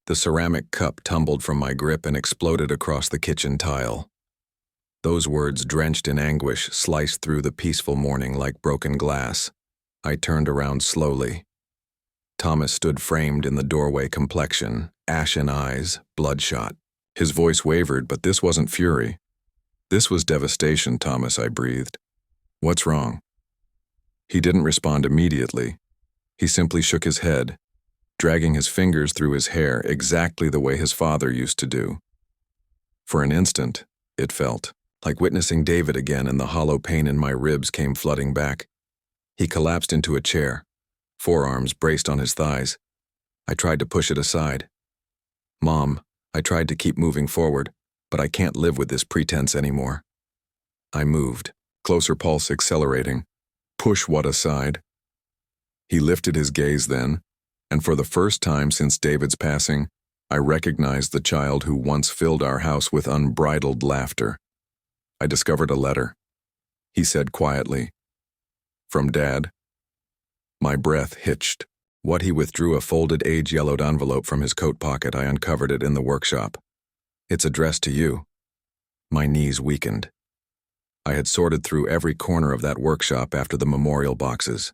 The ceramic cup tumbled from my grip and exploded across the kitchen tile. Those words, drenched in anguish, sliced through the peaceful morning like broken glass. I turned around slowly. Thomas stood framed in the doorway, complexion, ashen eyes, bloodshot. His voice wavered, but this wasn't fury. This was devastation, Thomas, I breathed. What's wrong? He didn't respond immediately. He simply shook his head, dragging his fingers through his hair exactly the way his father used to do. For an instant, it felt like witnessing David again, and the hollow pain in my ribs came flooding back. He collapsed into a chair, forearms braced on his thighs. I tried to push it aside. Mom, I tried to keep moving forward, but I can't live with this pretense anymore. I moved, closer pulse accelerating. Push what aside? He lifted his gaze then, and for the first time since David's passing, I recognized the child who once filled our house with unbridled laughter. I discovered a letter. He said quietly, "From Dad." My breath hitched. What he withdrew a folded age-yellowed envelope from his coat pocket. I uncovered it in the workshop. "It's addressed to you." My knees weakened. I had sorted through every corner of that workshop after the memorial boxes.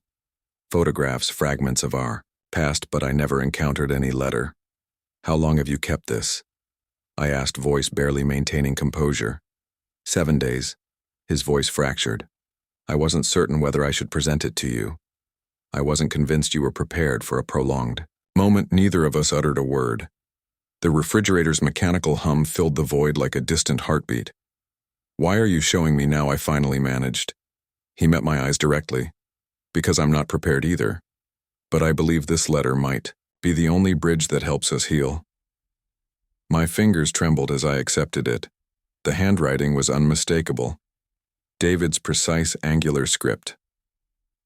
Photographs, fragments of our past, but I never encountered any letter. "How long have you kept this?" I asked, voice barely maintaining composure. 7 days. His voice fractured. "I wasn't certain whether I should present it to you. I wasn't convinced you were prepared for a prolonged moment." Neither of us uttered a word. The refrigerator's mechanical hum filled the void like a distant heartbeat. "Why are you showing me now?" I finally managed. He met my eyes directly. "Because I'm not prepared either. But I believe this letter might be the only bridge that helps us heal." My fingers trembled as I accepted it. The handwriting was unmistakable. David's precise, angular script.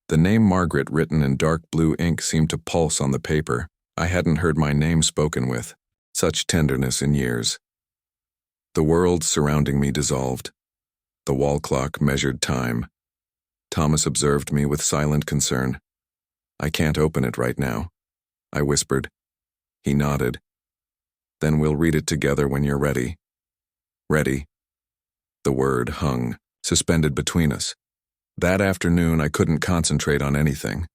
The name Margaret, written in dark blue ink, seemed to pulse on the paper. I hadn't heard my name spoken with such tenderness in years. The world surrounding me dissolved. The wall clock measured time. Thomas observed me with silent concern. "I can't open it right now," I whispered. He nodded. "Then we'll read it together when you're ready." "Ready." The word hung, suspended between us. That afternoon I couldn't concentrate on anything.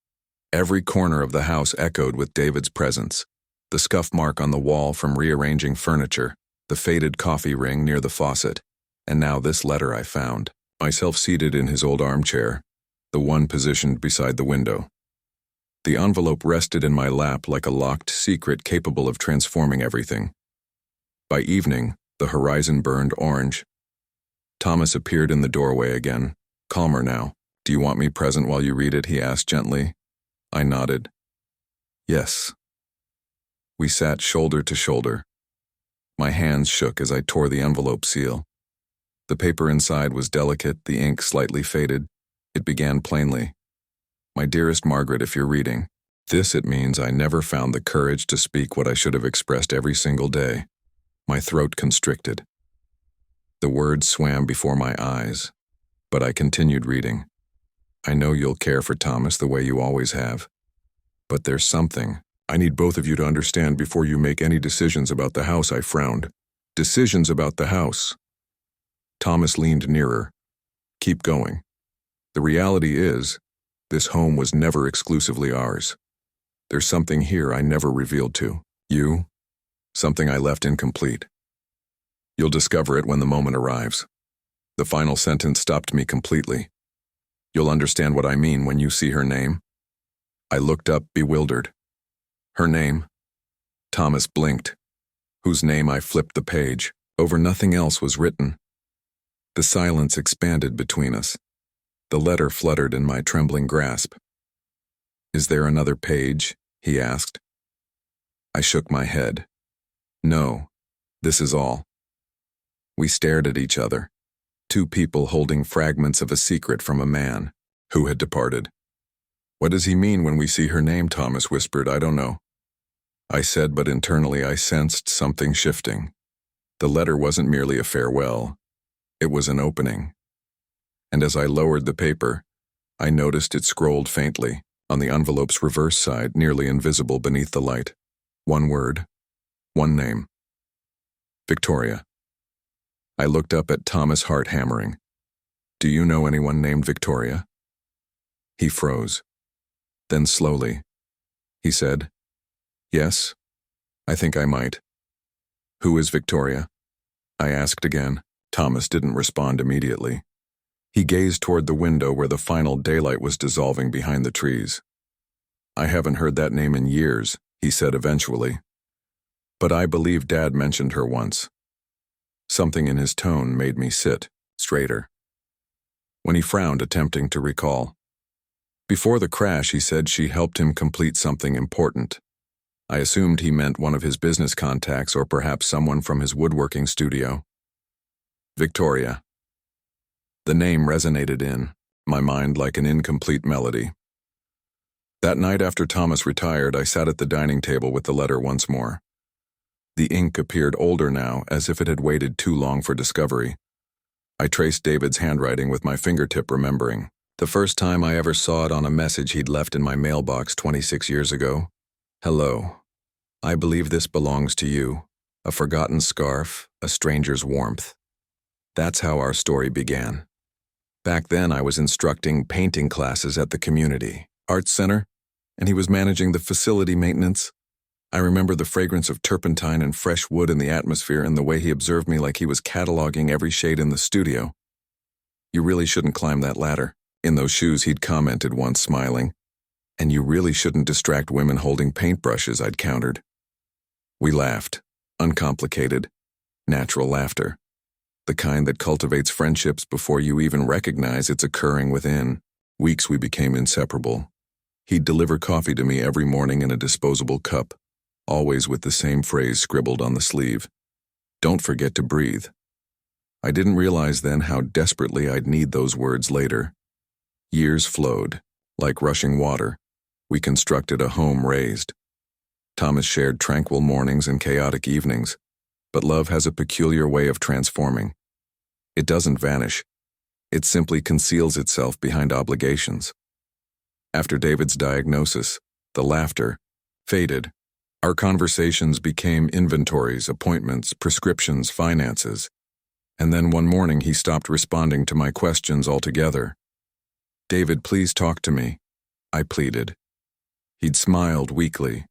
Every corner of the house echoed with David's presence. The scuff mark on the wall from rearranging furniture, the faded coffee ring near the faucet, and now this letter I found. Myself seated in his old armchair, the one positioned beside the window. The envelope rested in my lap like a locked secret capable of transforming everything. By evening, the horizon burned orange. Thomas appeared in the doorway again, calmer now. "Do you want me present while you read it?" he asked gently. I nodded. "Yes." We sat shoulder to shoulder. My hands shook as I tore the envelope seal. The paper inside was delicate, the ink slightly faded. It began plainly. "My dearest Margaret, if you're reading this, it means I never found the courage to speak what I should have expressed every single day." My throat constricted. The words swam before my eyes, but I continued reading. "I know you'll care for Thomas the way you always have. But there's something I need both of you to understand before you make any decisions about the house." I frowned. "Decisions about the house?" Thomas leaned nearer. "Keep going. The reality is, this home was never exclusively ours. There's something here I never revealed to you, something I left incomplete. You'll discover it when the moment arrives." The final sentence stopped me completely. "You'll understand what I mean when you see her name." I looked up, bewildered. "Her name?" Thomas blinked. "Whose name?" I flipped the page. Over nothing else was written. The silence expanded between us. The letter fluttered in my trembling grasp. "Is there another page?" he asked. I shook my head. "No, this is all." We stared at each other, two people holding fragments of a secret from a man who had departed. "What does he mean when we see her name?" Thomas whispered. "I don't know," I said, but internally I sensed something shifting. The letter wasn't merely a farewell. It was an opening. And as I lowered the paper, I noticed it scrolled faintly, on the envelope's reverse side, nearly invisible beneath the light. One word. One name. Victoria. I looked up at Thomas, heart hammering. Do you know anyone named Victoria? He froze. Then slowly, he said, Yes, I think I might. Who is Victoria? I asked again. Thomas didn't respond immediately. He gazed toward the window where the final daylight was dissolving behind the trees. I haven't heard that name in years, he said eventually. But I believe Dad mentioned her once. Something in his tone made me sit straighter. When he frowned, attempting to recall. Before the crash, he said she helped him complete something important. I assumed he meant one of his business contacts or perhaps someone from his woodworking studio. Victoria. The name resonated in my mind like an incomplete melody. That night after Thomas retired, I sat at the dining table with the letter once more. The ink appeared older now, as if it had waited too long for discovery. I traced David's handwriting with my fingertip, remembering the first time I ever saw it on a message he'd left in my mailbox 26 years ago. Hello. I believe this belongs to you. A forgotten scarf, a stranger's warmth. That's how our story began. Back then, I was instructing painting classes at the community arts center, and he was managing the facility maintenance. I remember the fragrance of turpentine and fresh wood in the atmosphere and the way he observed me like he was cataloging every shade in the studio. You really shouldn't climb that ladder. In those shoes, he'd commented once, smiling. And you really shouldn't distract women holding paintbrushes, I'd countered. We laughed, uncomplicated, natural laughter. The kind that cultivates friendships before you even recognize it's occurring within. Weeks we became inseparable. He'd deliver coffee to me every morning in a disposable cup, always with the same phrase scribbled on the sleeve. Don't forget to breathe. I didn't realize then how desperately I'd need those words later. Years flowed, like rushing water. We constructed a home raised. Thomas shared tranquil mornings and chaotic evenings, but love has a peculiar way of transforming. It doesn't vanish. It simply conceals itself behind obligations. After David's diagnosis, the laughter faded. Our conversations became inventories, appointments, prescriptions, finances. And then one morning he stopped responding to my questions altogether. David, please talk to me, I pleaded. He'd smiled weakly.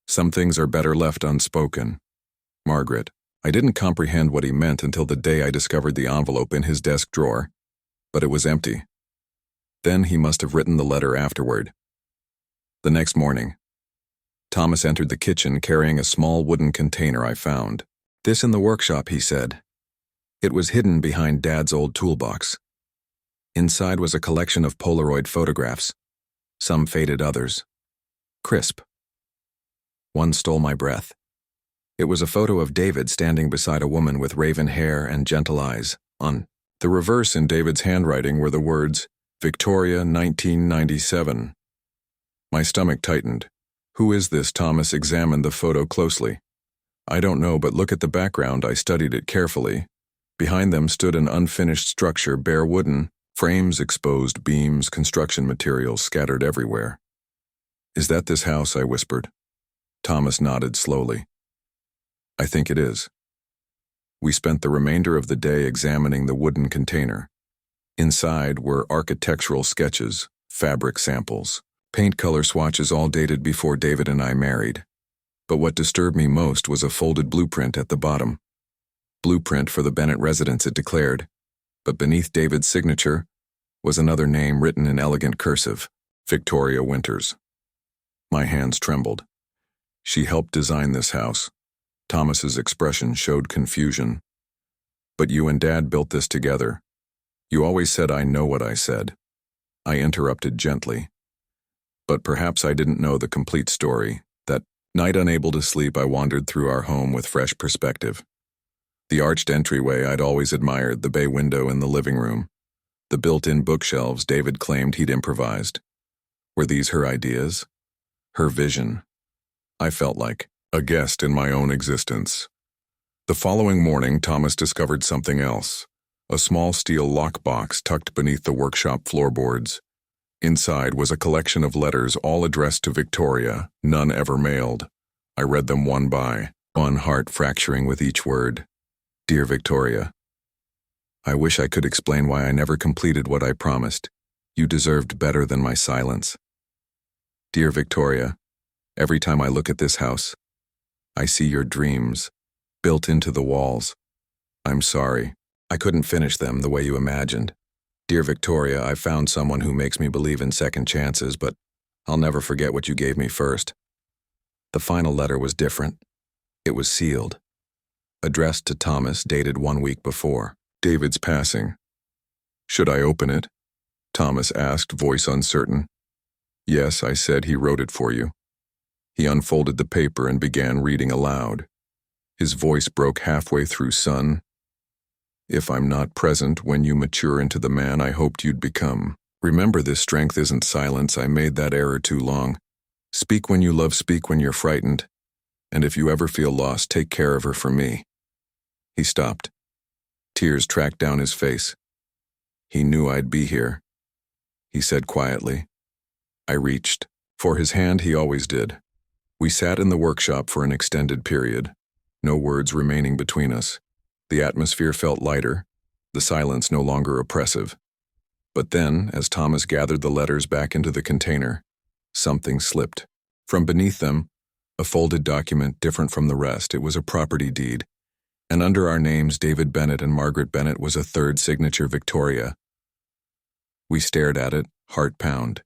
Some things are better left unspoken. Margaret. I didn't comprehend what he meant until the day I discovered the envelope in his desk drawer, but it was empty. Then he must have written the letter afterward. The next morning, Thomas entered the kitchen carrying a small wooden container I found. This in the workshop, he said. It was hidden behind Dad's old toolbox. Inside was a collection of Polaroid photographs, some faded, others crisp. One stole my breath. It was a photo of David standing beside a woman with raven hair and gentle eyes. On the reverse in David's handwriting were the words, Victoria, 1997. My stomach tightened. Who is this? Thomas examined the photo closely. I don't know, but look at the background. I studied it carefully. Behind them stood an unfinished structure, bare wooden, frames, exposed beams, construction materials scattered everywhere. Is that this house? I whispered. Thomas nodded slowly. I think it is. We spent the remainder of the day examining the wooden container. Inside were architectural sketches, fabric samples, paint color swatches, all dated before David and I married. But what disturbed me most was a folded blueprint at the bottom. Blueprint for the Bennett residence, it declared, but beneath David's signature was another name written in elegant cursive, Victoria Winters. My hands trembled. She helped design this house. Thomas's expression showed confusion. But you and Dad built this together. You always said I know what I said. I interrupted gently. But perhaps I didn't know the complete story. That night, unable to sleep, I wandered through our home with fresh perspective. The arched entryway I'd always admired, the bay window in the living room, the built-in bookshelves David claimed he'd improvised. Were these her ideas? Her vision? I felt like a guest in my own existence. The following morning, Thomas discovered something else. A small steel lockbox tucked beneath the workshop floorboards. Inside was a collection of letters, all addressed to Victoria, none ever mailed. I read them one by on heart fracturing with each word. Dear Victoria, I wish I could explain why I never completed what I promised. You deserved better than my silence. Dear Victoria, every time I look at this house, I see your dreams built into the walls. I'm sorry. I couldn't finish them the way you imagined. Dear Victoria, I found someone who makes me believe in second chances, but I'll never forget what you gave me first. The final letter was different. It was sealed. Addressed to Thomas, dated 1 week before David's passing. Should I open it? Thomas asked, voice uncertain. Yes, I said. He wrote it for you. He unfolded the paper and began reading aloud. His voice broke halfway through. Son, if I'm not present when you mature into the man I hoped you'd become, remember this strength isn't silence. I made that error too long. Speak when you love, speak when you're frightened. And if you ever feel lost, take care of her for me. He stopped. Tears tracked down his face. He knew I'd be here. He said quietly. I reached for his hand. He always did. We sat in the workshop for an extended period, no words remaining between us. The atmosphere felt lighter, the silence no longer oppressive. But then, as Thomas gathered the letters back into the container, something slipped. From beneath them, a folded document different from the rest. It was a property deed, and under our names, David Bennett and Margaret Bennett, was a third signature, Victoria. We stared at it, heart pound.